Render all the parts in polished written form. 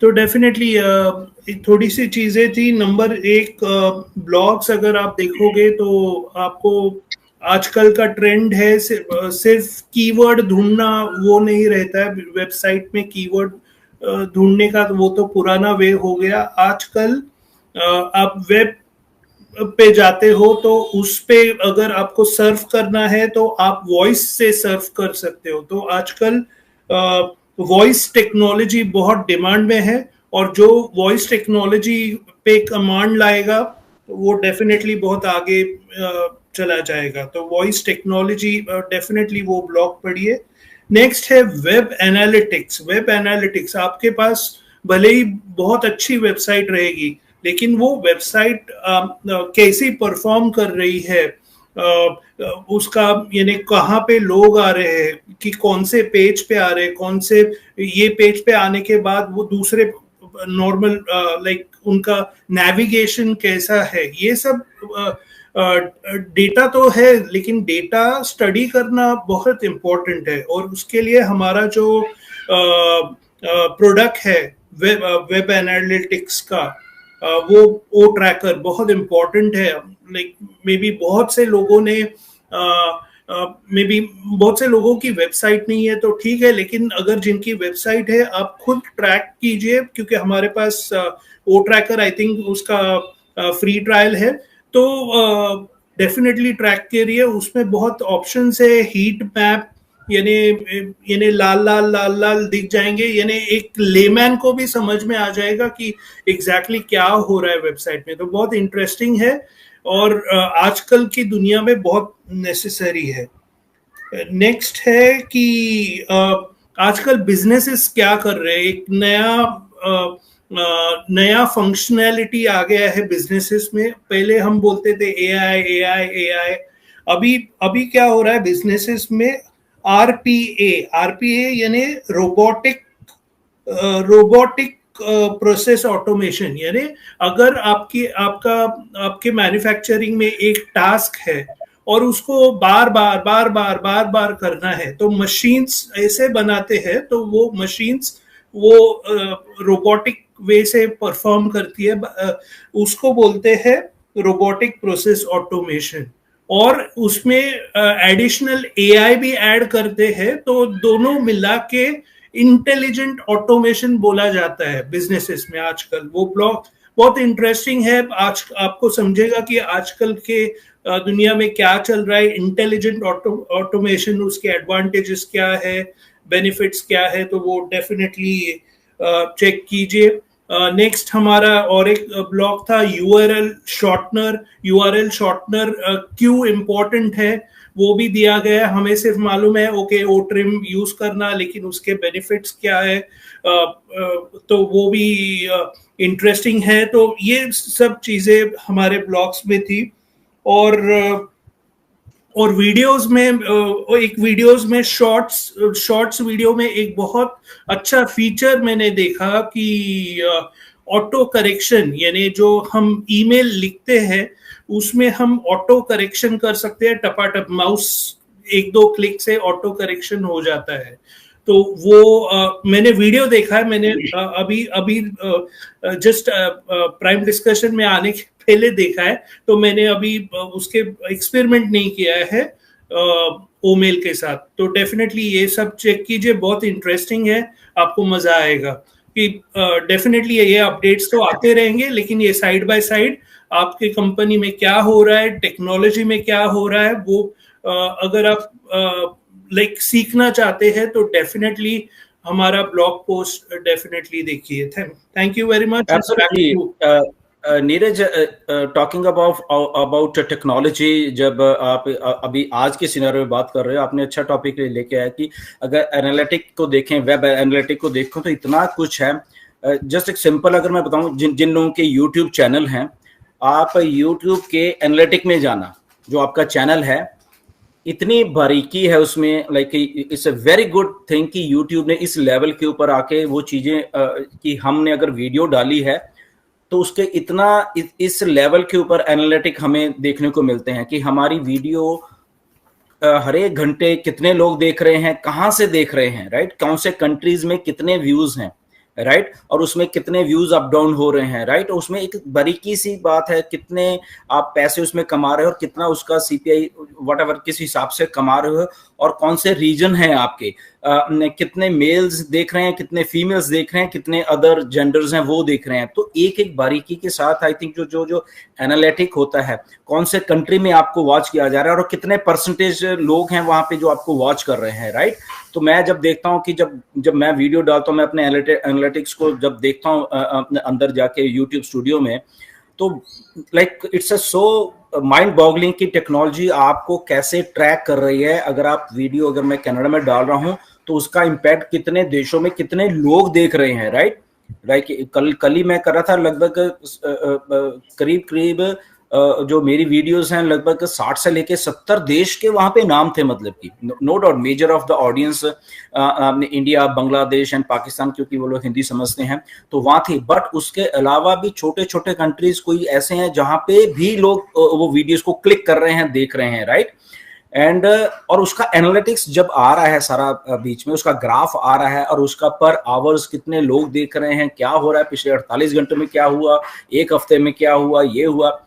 तो डेफिनेटली थोड़ी सी चीजें थी। नंबर एक, ब्लॉग्स अगर आप देखोगे तो आपको आजकल का ट्रेंड है सिर्फ कीवर्ड ढूंढना, वो नहीं रहता है वेबसाइट में कीवर्ड ढूंढने का, तो वो तो पुराना वे हो गया। आजकल आप वेब पे जाते हो तो उस पे अगर आपको सर्व करना है तो आप वॉइस से सर्व कर सकते हो। तो आजकल वॉइस टेक्नोलॉजी बहुत डिमांड में है, और जो वॉइस टेक्नोलॉजी पे कमांड लाएगा वो डेफिनेटली बहुत आगे चला जाएगा। तो वॉइस टेक्नोलॉजी डेफिनेटली वो ब्लॉग पढ़िए। नेक्स्ट है वेब एनालिटिक्स। वेब एनालिटिक्स, आपके पास भले ही बहुत अच्छी वेबसाइट रहेगी, लेकिन वो वेबसाइट कैसी परफॉर्म कर रही है, उसका यानी कहाँ पे लोग आ रहे हैं, कि कौन से पेज पे आ रहे हैं, कौन से ये पेज पे आने के बाद वो दूसरे नॉर्मल लाइक उनका नेविगेशन कैसा है, ये सब डेटा तो है, लेकिन डेटा स्टडी करना बहुत इम्पोर्टेंट है। और उसके लिए हमारा जो प्रोडक्ट है वेब एनालिटिक्स का, वो ओ ट्रैकर बहुत इम्पोर्टेंट है। लाइक मे बी बहुत से लोगों ने मे बी बहुत से लोगों की वेबसाइट नहीं है तो ठीक है, लेकिन अगर जिनकी वेबसाइट है आप खुद ट्रैक कीजिए, क्योंकि हमारे पास ओ ट्रैकर आई थिंक उसका फ्री ट्रायल है, तो डेफिनेटली ट्रैक करिए। उसमें बहुत ऑप्शन है, हीट मैप, यानी लाल लाल लाल लाल दिख जाएंगे, यानी एक लेमैन को भी समझ में आ जाएगा कि एग्जैक्टली क्या हो रहा है वेबसाइट में। तो बहुत इंटरेस्टिंग है और आजकल की दुनिया में बहुत नेसेसरी है। नेक्स्ट है कि आजकल बिजनेसेस क्या कर रहे हैं। एक नया फंक्शनैलिटी आ गया है बिजनेसेस में। पहले हम बोलते थे एआई एआई एआई, अभी क्या हो रहा है बिजनेसेस में, आरपीए यानी रोबोटिक प्रोसेस ऑटोमेशन। यानी अगर आपके मैन्युफैक्चरिंग में एक टास्क है और उसको बार बार करना है, तो मशीन्स ऐसे बनाते हैं, तो वो मशीन्स वो रोबोटिक वे से परफॉर्म करती है, उसको बोलते हैं रोबोटिक प्रोसेस ऑटोमेशन। और उसमें एडिशनल एआई भी ऐड करते हैं, तो दोनों मिला के इंटेलिजेंट ऑटोमेशन बोला जाता है बिजनेसेस में आजकल। वो ब्लॉग बहुत इंटरेस्टिंग है, आज आपको समझेगा कि आजकल के दुनिया में क्या चल रहा है। इंटेलिजेंट ऑटोमेशन, उसके एडवांटेजेस क्या है, बेनिफिट्स क्या है, तो वो डेफिनेटली चेक कीजिए। नेक्स्ट हमारा और एक ब्लॉग था यूआरएल शॉर्टनर क्यों इम्पोर्टेंट है, वो भी दिया गया है। हमें सिर्फ मालूम है ओके ओ ट्रिम यूज करना, लेकिन उसके बेनिफिट्स क्या है, तो वो भी इंटरेस्टिंग है। तो ये सब चीजें हमारे ब्लॉग्स में थी। और वीडियोस में शॉर्ट्स वीडियो में एक बहुत अच्छा फीचर मैंने देखा कि ऑटो करेक्शन, यानी जो हम ईमेल लिखते हैं उसमें हम ऑटो करेक्शन कर सकते हैं, टपाटप माउस एक दो क्लिक से ऑटो करेक्शन हो जाता है। तो वो मैंने वीडियो देखा है, मैंने अभी जस्ट प्राइम डिस्कशन में आने के पहले देखा है, तो मैंने अभी उसके एक्सपेरिमेंट नहीं किया है ओमेल के साथ। तो डेफिनेटली ये सब चेक कीजिए, बहुत इंटरेस्टिंग है, आपको मजा आएगा। कि डेफिनेटली ये अपडेट्स तो आते रहेंगे, लेकिन ये साइड बाय साइड आपके कंपनी में क्या हो रहा है, टेक्नोलॉजी में क्या हो रहा है, वो अगर आप लाइक सीखना चाहते हैं तो डेफिनेटली हमारा ब्लॉग पोस्ट डेफिनेटली देखिए। Thank you very much. Neeraj, talking about technology, जब आप अभी आज के सिनेरियो में बात कर रहे हो, आपने अच्छा टॉपिक लेके आया कि अगर एनालिटिक को देखें, वेब एनालिटिक को देखो तो इतना कुछ है। जस्ट एक सिंपल अगर मैं बताऊं, जिन लोगों के यूट्यूब चैनल हैं, आप यूट्यूब के एनालिटिक में जाना, जो आपका चैनल है, इतनी बारीकी है उसमें। Like it's a very good thing कि यूट्यूब ने इस लेवल के ऊपर आके वो चीजें कि हमने अगर वीडियो डाली है तो उसके इतना इस लेवल के ऊपर एनालिटिक हमें देखने को मिलते हैं कि हमारी वीडियो हर एक घंटे कितने लोग देख रहे हैं, कहाँ से देख रहे हैं, राइट, कौन से कंट्रीज में कितने व्यूज हैं, राइट, और उसमें कितने व्यूज अप डाउन हो रहे हैं, राइट, उसमें एक बारीकी सी बात है कितने आप पैसे उसमें कमा रहे हो और कितना उसका सीपीआई वट एवर किस हिसाब से कमा रहे हो, और कौन से रीजन हैं आपके, कितने मेल्स देख रहे हैं, कितने फीमेल्स देख रहे हैं, कितने अदर जेंडर्स हैं वो देख रहे हैं। तो एक एक बारीकी के साथ आई थिंक जो जो जो एनालिटिक होता है, कौन से कंट्री में आपको वॉच किया जा रहा है और कितने परसेंटेज लोग हैं वहां पे जो आपको वॉच कर रहे हैं, राइट। तो मैं जब देखता हूं कि जब मैं वीडियो डालता हूं, मैं अपने एनालिटिक्स को जब देखता हूं अपने अंदर जाके यूट्यूब स्टूडियो में, तो like it's a so mind boggling की टेक्नोलॉजी आपको कैसे ट्रैक कर रही है। अगर आप वीडियो अगर मैं कनाडा में डाल रहा हूं तो उसका इम्पैक्ट कितने देशों में कितने लोग देख रहे हैं, राइट। कल ही मैं कर रहा था, लगभग करीब जो मेरी वीडियोस हैं लगभग 60 से लेके 70 देश के वहां पे नाम थे, मतलब कि no doubt major of the audience India, Bangladesh and Pakistan, क्योंकि वो लोग हिंदी समझते हैं तो वहां थी। बट उसके अलावा भी छोटे छोटे कंट्रीज कोई ऐसे हैं जहां पे भी लोग वो वीडियोस को क्लिक कर रहे हैं, देख रहे हैं, राइट। एंड और उसका एनालिटिक्स जब आ रहा है सारा बीच में, उसका ग्राफ आ रहा है और उसका पर आवर्स कितने लोग देख रहे हैं, क्या हो रहा है, पिछले 48 घंटे में क्या हुआ, एक हफ्ते में क्या हुआ, ये हुआ।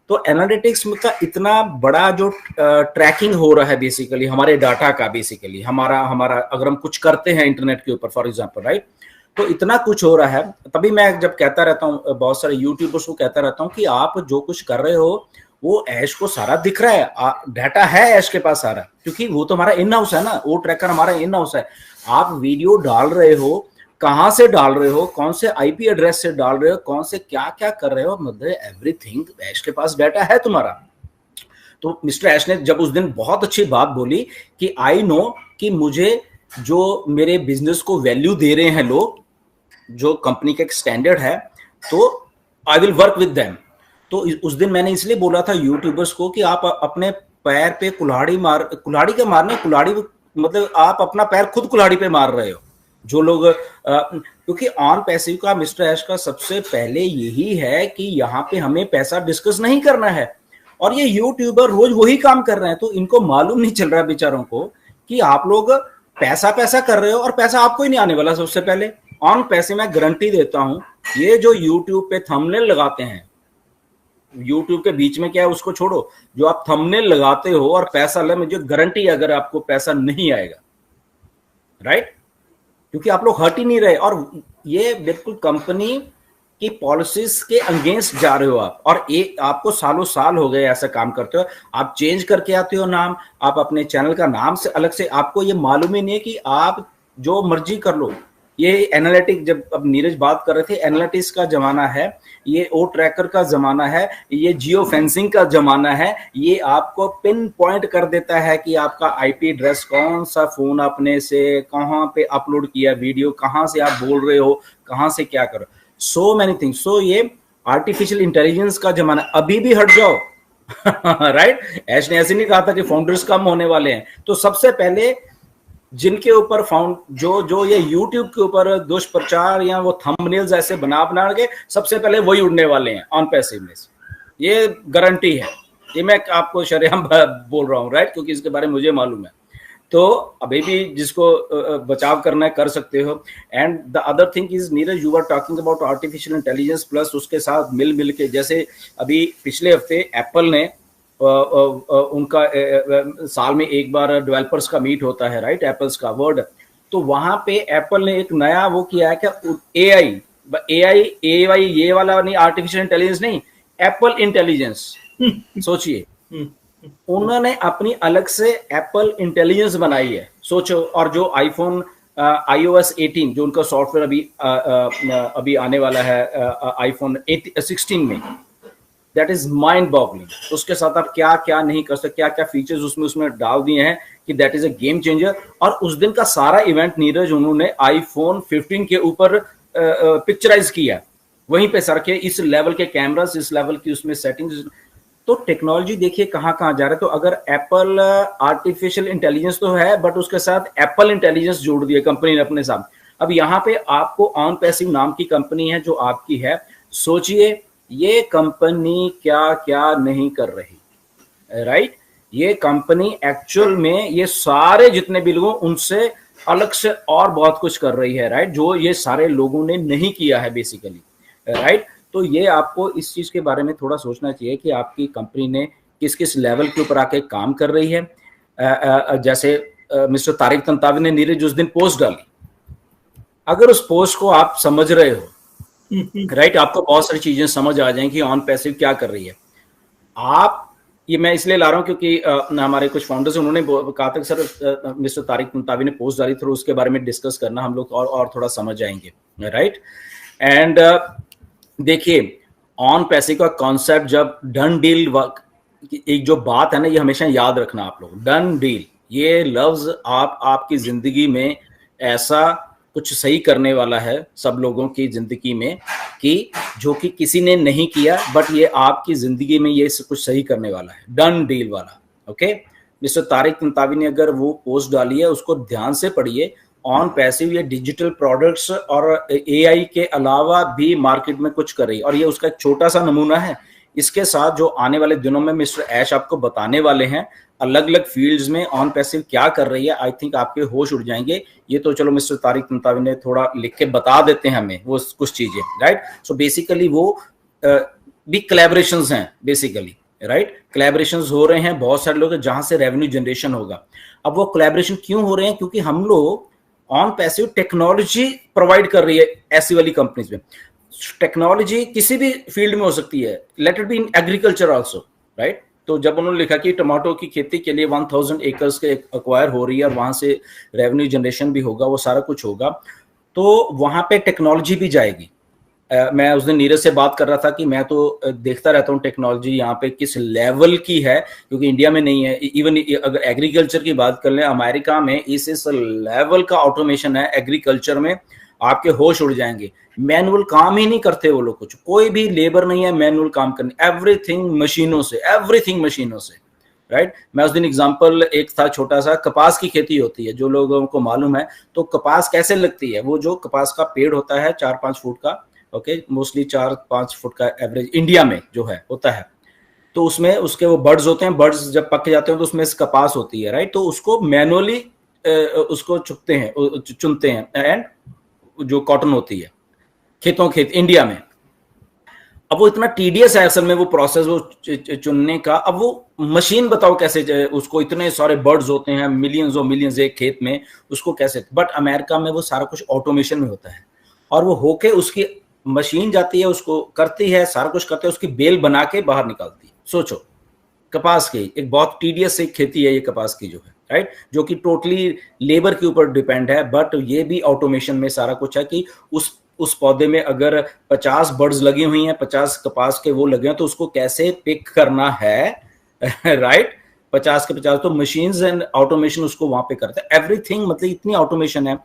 तो एनालिटिक्स का इतना बड़ा जो ट्रैकिंग हो रहा है बेसिकली हमारे डाटा का, बेसिकली हमारा अगर हम कुछ करते हैं इंटरनेट के ऊपर फॉर एग्जांपल, राइट, तो इतना कुछ हो रहा है। तभी मैं जब कहता रहता हूँ बहुत सारे यूट्यूबर्स को कहता रहता हूँ कि आप जो कुछ कर रहे हो वो ऐश को सारा दिख रहा है, डाटा है ऐश के पास सारा, क्योंकि वो तो हमारा इन हाउस है ना, वो ट्रैकर हमारा इन हाउस है। आप वीडियो डाल रहे हो, कहां से डाल रहे हो, कौन से आईपी एड्रेस से डाल रहे हो, कौन से क्या क्या कर रहे हो, मतलब एवरीथिंग ऐश के पास डाटा है तुम्हारा। तो मिस्टर ऐश ने जब उस दिन बहुत अच्छी बात बोली कि आई नो कि मुझे जो मेरे बिजनेस को वैल्यू दे रहे हैं लोग, जो कंपनी का एक स्टैंडर्ड है, तो I will work with them. तो उस दिन मैंने इसलिए बोला था यूट्यूबर्स को कि आप अपने पैर पे कुल्हाड़ी का मारने, कुल्हाड़ी मतलब आप अपना पैर खुद कुल्हाड़ी पे मार रहे हो। जो लोग क्योंकि ऑन पैसिव का मिस्टर ऐश का सबसे पहले यही है कि यहाँ पे हमें पैसा डिस्कस नहीं करना है, और ये यूट्यूबर रोज वही काम कर रहे हैं। तो इनको मालूम नहीं चल रहा बेचारों को कि आप लोग पैसा कर रहे हो और पैसा आपको ही नहीं आने वाला। सबसे पहले ऑन पैसे मैं गारंटी देता हूं, ये जो यूट्यूब पे थंबनेल लगाते हैं, यूट्यूब के बीच में क्या है उसको छोड़ो, जो आप थंबनेल लगाते हो और पैसा ले, मुझे गारंटी अगर आपको पैसा नहीं आएगा, राइट, क्योंकि आप लोग हट ही नहीं रहे। और ये बिल्कुल कंपनी की पॉलिसीज के अगेंस्ट जा रहे हो आप, और एक आपको सालों साल हो गए ऐसा काम करते हो। आप चेंज करके आते हो नाम, आप अपने चैनल का नाम से अलग से, आपको ये मालूम ही नहीं है कि आप जो मर्जी कर लो। ये एनालिटिक, जब अब नीरज बात कर रहे थे, एनालिटिक्स का जमाना है, ये ओ ट्रैकर का जमाना है, ये जियो फेंसिंग का जमाना है। ये आपको पिन पॉइंट कर देता है कि आपका आईपी एड्रेस, कौन सा फोन आपने से कहां पे अपलोड किया वीडियो, कहां से आप बोल रहे हो, कहां से क्या करो, सो मेनी थिंग्स। सो ये आर्टिफिशियल इंटेलिजेंस का जमाना, अभी भी हट जाओ राइट। ऐश ने ऐसे नहीं कहा था कि फाउंडर्स कम होने वाले हैं। तो सबसे पहले जिनके ऊपर जो ये YouTube के ऊपर दुष्प्रचार या वो थंबनेल्स ऐसे बना के सबसे पहले वही उड़ने वाले हैं ऑन पैसिवनेस, ये गारंटी है। ये मैं आपको शरेआम बोल रहा हूँ, राइट, क्योंकि इसके बारे में मुझे मालूम है। तो अभी भी जिसको बचाव करना है कर सकते हो। And the other thing is, Neeraj, you are talking about artificial intelligence, plus उसके साथ मिल के, जैसे अभी पिछले हफ्ते एप्पल ने उनका साल में एक बार डेवलपर्स का मीट होता है, राइट, एप्पल्स का वर्ड, तो वहां पे एप्पल ने एक नया वो किया है कि एआई ये वाला नहीं, आर्टिफिशियल इंटेलिजेंस नहीं, एप्पल इंटेलिजेंस। सोचिए, उन्होंने अपनी अलग से एप्पल इंटेलिजेंस बनाई है, सोचो। और जो आईफोन iOS 18 जो उनका सॉफ्टवेयर अभी आने वाला है आईफोन 16 में, दैट इज माइंड बॉगलिंग। उसके साथ आप क्या क्या नहीं कर सकते, क्या क्या फीचर्स उसमें डाल दिए हैं कि that is a game changer. और उस दिन का सारा इवेंट नीरज उन्होंने आईफोन 15 के ऊपर पिक्चराइज किया, वहीं पे सर के इस लेवल के कैमरास, इस लेवल की उसमें सेटिंग्स। तो टेक्नोलॉजी देखिए कहाँ कहाँ जा रहा है। तो अगर एप्पल आर्टिफिशियल इंटेलिजेंस तो है, बट उसके साथ एप्पल इंटेलिजेंस जोड़ दिया कंपनी ने अपने साथ। अब यहाँ पे आपको ऑन पैसिव नाम की कंपनी है जो आपकी है, सोचिए ये कंपनी क्या क्या नहीं कर रही, राइट। ये कंपनी एक्चुअल में ये सारे जितने भी लोग उनसे अलग से और बहुत कुछ कर रही है, राइट, जो ये सारे लोगों ने नहीं किया है बेसिकली, राइट। तो ये आपको इस चीज के बारे में थोड़ा सोचना चाहिए कि आपकी कंपनी ने किस किस लेवल के ऊपर आके काम कर रही है। जैसे मिस्टर तारिक तंतावी ने नीरज उस दिन पोस्ट डाली, अगर उस पोस्ट को आप समझ रहे हो, राइट, आपको बहुत सारी चीजें समझ आ जाएंगी ऑन पैसिव क्या कर रही है। आप, ये मैं इसलिए ला रहा हूं क्योंकि हमारे कुछ फाउंडर्स उन्होंने कहा था कि सर मिस्टर तारिक तंतावी ने पोस्ट डाली, थोड़ा उसके बारे में डिस्कस करना, हम लोग और थोड़ा समझ आएंगे, राइट। एंड देखिए, ऑन पैसिव का कॉन्सेप्ट, जब डन डील, एक जो बात है ना, ये हमेशा याद रखना आप लोग, डन डील, ये लफ्ज आपकी जिंदगी में ऐसा कुछ सही करने वाला है सब लोगों की जिंदगी में, कि जो कि किसी ने नहीं किया, बट ये आपकी जिंदगी में ये कुछ सही करने वाला है, डन डील वाला। ओके, मिस्टर तारिक तंतावी ने अगर वो पोस्ट डाली है, उसको ध्यान से पढ़िए। ऑन पैसिव ये डिजिटल प्रोडक्ट्स और एआई के अलावा भी मार्केट में कुछ कर रही है, और ये उसका एक छोटा सा नमूना है। इसके साथ जो आने वाले दिनों में मिस्टर ऐश आपको बताने वाले हैं अलग अलग फील्ड्स में ऑन पैसिव क्या कर रही है, आई थिंक आपके होश उड़ जाएंगे। ये तो चलो मिस्टर तारिक तंतावी ने थोड़ा लिख के बता देते हैं हमें वो कुछ चीजें, राइट। सो बेसिकली वो भी कोलैबोरेशंस हैं बेसिकली, राइट। कोलैबोरेशंस हो रहे हैं बहुत सारे लोग जहां से रेवेन्यू जनरेशन होगा। अब वो कोलैबोरेशन क्यों हो रहे हैं? क्योंकि हम लोग ऑन पैसिव टेक्नोलॉजी प्रोवाइड कर रही है ऐसी वाली कंपनीज में। टेक्नोलॉजी किसी भी फील्ड में हो सकती है, let it be in agriculture also, right. तो जब उन्होंने लिखा कि टमाटो की खेती के लिए 1000 एकर्स के एक्वायर हो रही है और वहां से रेवेन्यू जनरेशन भी होगा, वो सारा कुछ होगा, तो वहां पे टेक्नोलॉजी भी जाएगी। मैं उस दिन नीरज से बात कर रहा था कि मैं तो देखता रहता हूँ टेक्नोलॉजी यहाँ पे किस लेवल की है, क्योंकि इंडिया में नहीं है। इवन अगर एग्रीकल्चर की बात कर लें, अमेरिका में इस लेवल का ऑटोमेशन है एग्रीकल्चर में, आपके होश उड़ जाएंगे। मैनुअल काम ही नहीं करते वो लोग, कुछ कोई भी लेबर नहीं है मैनुअल काम करने, एवरीथिंग मशीनों से, एवरीथिंग मशीनों से, राइट। मैं उस दिन एग्जांपल एक था छोटा सा, कपास की खेती होती है जो लोगों को मालूम है। तो कपास कैसे लगती है? वो जो कपास का पेड़ होता है 4-5 फुट का, ओके, मोस्टली 4-5 फुट का एवरेज इंडिया में जो है होता है, तो उसमें उसके वो बर्ड्स होते हैं, बर्ड्स जब पक जाते हैं तो उसमें कपास होती है, राइट। तो उसको मैनुअली उसको चुनते हैं एंड जो कॉटन होती है खेत इंडिया में। अब वो इतना टीडियस है असल में वो प्रोसेस, वो चुनने का। अब वो मशीन बताओ कैसे, उसको इतने सारे बर्ड्स होते हैं, मिलियंस एक खेत में, उसको कैसे। बट अमेरिका में वो सारा कुछ ऑटोमेशन में होता है, और वो होके उसकी मशीन जाती है, उसको करती है, सारा कुछ करते है, उसकी बेल बना के बाहर निकालती है। सोचो, कपास की एक बहुत टीडियस एक खेती है ये कपास की जो है, राइट, जो कि टोटली लेबर के ऊपर डिपेंड है। बट ये भी ऑटोमेशन में सारा कुछ है कि उस पौधे में अगर 50 बर्ड्स लगी हुई हैं, 50 कपास के वो लगे हैं, तो उसको कैसे पिक करना है, राइट। 50 के 50 तो मशीन्स एंड ऑटोमेशन उसको वहां पे करते हैं, एवरीथिंग, मतलब इतनी ऑटोमेशन है।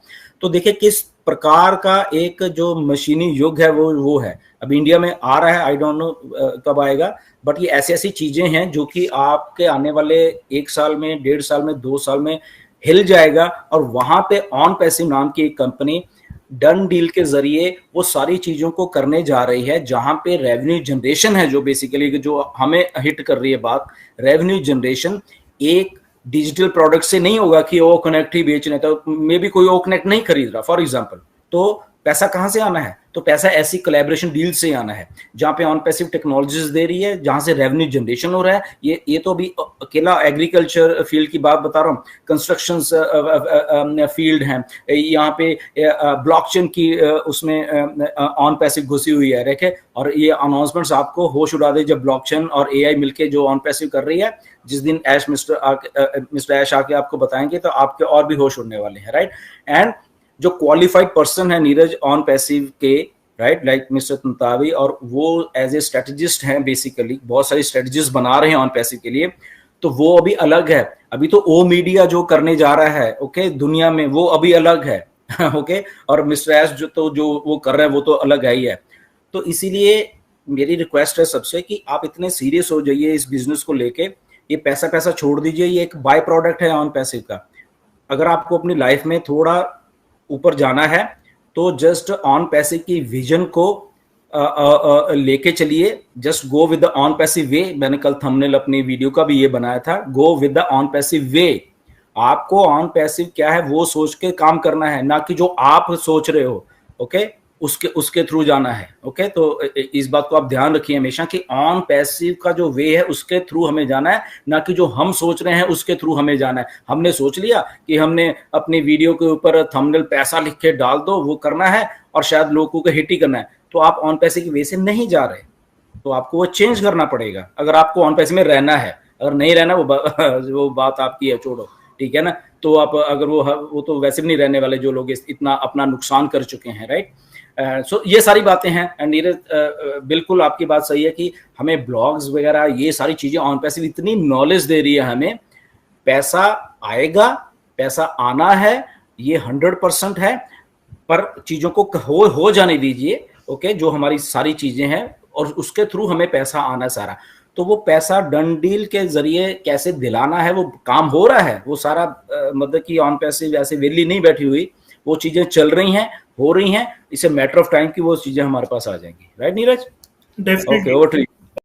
तो देखिए किस प्रकार का एक जो मशीनी युग है वो है। अब इंडिया में आ रहा है, आई डोंट नो कब आएगा, बट ये ऐसी चीजें हैं जो कि आपके आने वाले 1 साल में, 1.5 साल में, 2 साल में हिल जाएगा। और वहां पे ऑन पैसिव नाम की एक कंपनी डन डील के जरिए वो सारी चीजों को करने जा रही है, जहां पे रेवेन्यू जनरेशन है, जो बेसिकली जो हमें हिट कर रही है बात, रेवेन्यू जनरेशन एक डिजिटल प्रोडक्ट से नहीं होगा कि ओ कनेक्ट ही बेचने, तो मे बी कोई ओ कनेक्ट नहीं खरीद रहा फॉर एग्जांपल, तो पैसा कहां से आना है? तो पैसा ऐसी कोलैबोरेशन डील से आना है, जहां पे ऑन पैसिव टेक्नोलॉजीज दे रही है, जहां से रेवेन्यू जनरेशन हो रहा है। ये तो अभी अकेला एग्रीकल्चर फील्ड की बात बता रहा हूँ, कंस्ट्रक्शन फील्ड है, यहाँ पे ब्लॉकचेन की उसमें ऑन पैसिव घुसी हुई है, देखे। और ये अनाउंसमेंट्स आपको होश उड़ा दे, जब ब्लॉकचेन और एआई मिलके जो ऑन पैसिव कर रही है, जिस दिन मिस्टर ऐश आके आपको बताएंगे तो आपके और भी होश उड़ने वाले हैं, राइट। एंड जो क्वालिफाइड पर्सन है नीरज ऑन पैसिव के, राइट, लाइक मिस्टर तंतावी, और वो एज ए स्ट्रेटेजिस्ट हैं, बेसिकली बहुत सारी स्ट्रेटेजीज बना रहे हैं ऑन पैसिव के लिए, तो वो अभी अलग है। अभी तो ओ मीडिया जो करने जा रहा है, ओके, दुनिया में, वो अभी अलग है, ओके। और मिस्टर एस जो वो कर रहे हैं वो तो अलग है ही है। तो इसीलिए मेरी रिक्वेस्ट है सबसे कि आप इतने सीरियस हो जाइए इस बिजनेस को लेके, ये पैसा छोड़ दीजिए, ये एक बाय प्रोडक्ट है ऑन पैसिव का। अगर आपको अपनी लाइफ में थोड़ा ऊपर जाना है तो जस्ट ऑन पैसिव की विजन को लेके चलिए, just go with the on passive वे। मैंने कल थंबनेल अपनी वीडियो का भी ये बनाया था, go with the on passive वे। आपको ऑन पैसिव क्या है वो सोच के काम करना है, ना कि जो आप सोच रहे हो, ओके, उसके थ्रू जाना है। ओके, तो इस बात को आप ध्यान रखिए हमेशा कि ऑन पैसिव का जो वे है उसके थ्रू हमें जाना है, ना कि जो हम सोच रहे हैं उसके थ्रू हमें जाना है। हमने सोच लिया कि हमने अपनी वीडियो के ऊपर थंबनेल पैसा लिख के डाल दो, वो करना है और शायद लोगों को हिट ही करना है, तो आप ऑन पैसिव की वे से नहीं जा रहे, तो आपको वो चेंज करना पड़ेगा अगर आपको ऑन पैसिव में रहना है। अगर नहीं रहना वो बात आपकी है, छोड़ो, ठीक है ना। तो आप अगर वो तो वैसे भी नहीं रहने वाले जो लोग इतना अपना नुकसान कर चुके हैं, राइट। सो ये सारी बातें हैं। एंड नीरज, बिल्कुल आपकी बात सही है कि हमें ब्लॉग्स वगैरह ये सारी चीजें ऑन पैसिव इतनी नॉलेज दे रही है हमें, पैसा आएगा, पैसा आना है, ये 100% है, पर चीजों को हो जाने दीजिए, ओके, जो हमारी सारी चीजें हैं और उसके थ्रू हमें पैसा आना सारा। तो वो पैसा डन डील के जरिए कैसे दिलाना है वो काम हो रहा है, वो सारा मतलब कि ऑन पैसिव ऐसे वेली नहीं बैठी हुई, वो चीजें चल रही हैं, हो रही हैं, इसे मैटर ऑफ टाइम की वो चीजें हमारे पास आ जाएंगी, right Neeraj? Definitely. Okay, over to you.